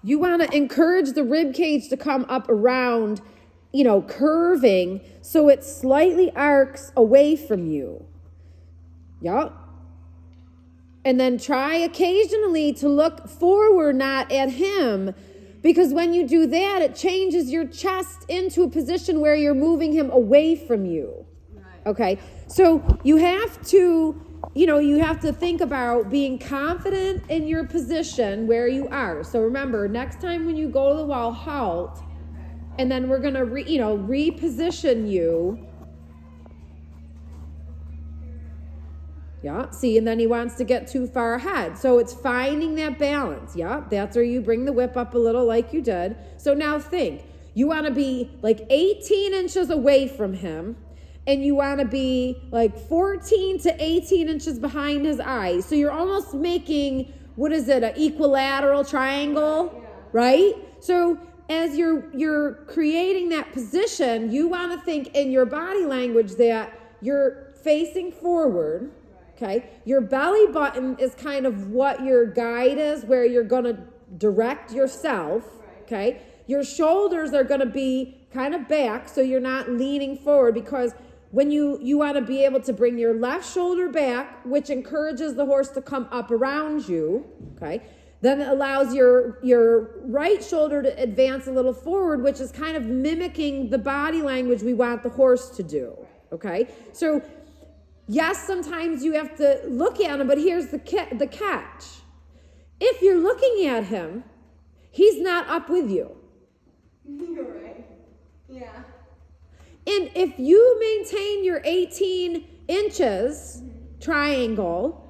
You want to encourage the rib cage to come up around, curving so it slightly arcs away from you. Yup. And then try occasionally to look forward, not at him, because when you do that, it changes your chest into a position where you're moving him away from you. Okay? So you have to think about being confident in your position where you are. So remember, next time when you go to the wall, halt, and then we're going to reposition you. Yeah, see, and then he wants to get too far ahead. So it's finding that balance. Yeah, that's where you bring the whip up a little like you did. So now think, you want to be like 18 inches away from him, and you want to be like 14 to 18 inches behind his eyes. So you're almost making, an equilateral triangle, right? So as you're creating that position, you want to think in your body language that you're facing forward. Okay, your belly button is kind of what your guide is, where you're going to direct yourself. Okay, your shoulders are going to be kind of back, so you're not leaning forward, because when you want to be able to bring your left shoulder back, which encourages the horse to come up around you. Okay, then it allows your right shoulder to advance a little forward, which is kind of mimicking the body language we want the horse to do. Okay, so yes, sometimes you have to look at him, but here's the catch. If you're looking at him, he's not up with you. You're right. Yeah. And if you maintain your 18 inches triangle,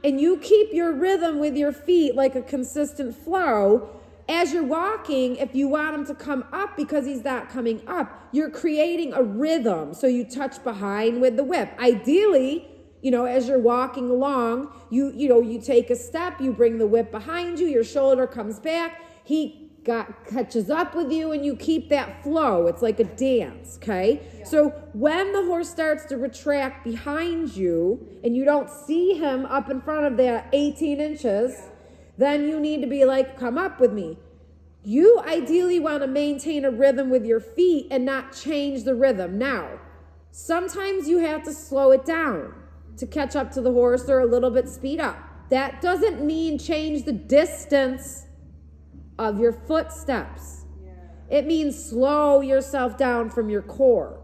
and you keep your rhythm with your feet like a consistent flow, as you're walking, if you want him to come up because he's not coming up, you're creating a rhythm. So you touch behind with the whip. Ideally, as you're walking along, you take a step, you bring the whip behind you, your shoulder comes back, he catches up with you, and you keep that flow. It's like a dance, okay? Yeah. So when the horse starts to retract behind you and you don't see him up in front of that 18 inches, then you need to be like, come up with me. You ideally want to maintain a rhythm with your feet and not change the rhythm. Now, sometimes you have to slow it down to catch up to the horse, or a little bit speed up. That doesn't mean change the distance of your footsteps. It means slow yourself down from your core.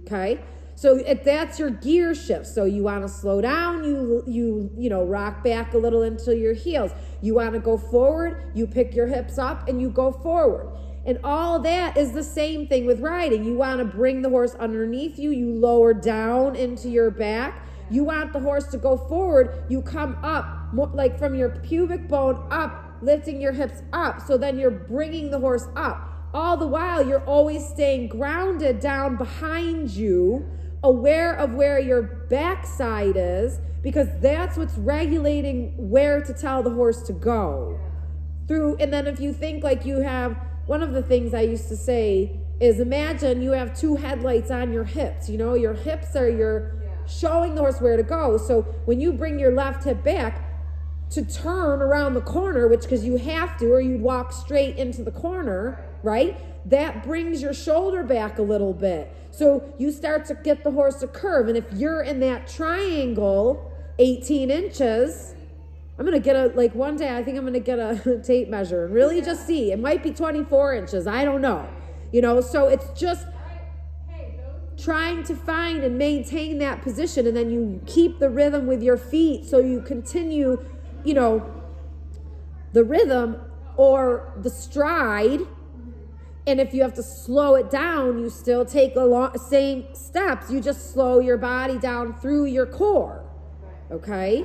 Okay? So if that's your gear shift. So you want to slow down, you rock back a little into your heels. You want to go forward, you pick your hips up and you go forward. And all that is the same thing with riding. You want to bring the horse underneath you, you lower down into your back. You want the horse to go forward, you come up, like from your pubic bone up, lifting your hips up. So then you're bringing the horse up. All the while, you're always staying grounded down behind you, aware of where your backside is, because that's what's regulating where to tell the horse to go. And then if you think like you have, one of the things I used to say is, imagine you have two headlights on your hips. Your hips are showing the horse where to go. So when you bring your left hip back to turn around the corner, which because you have to, or you'd walk straight into the corner, right? That brings your shoulder back a little bit. So you start to get the horse to curve. And if you're in that triangle, 18 inches, I'm going to get one day I think I'm going to get a tape measure and really just see. It might be 24 inches. I don't know. So it's just trying to find and maintain that position. And then you keep the rhythm with your feet. So you continue, the rhythm or the stride. And if you have to slow it down, you still take same steps. You just slow your body down through your core. Okay?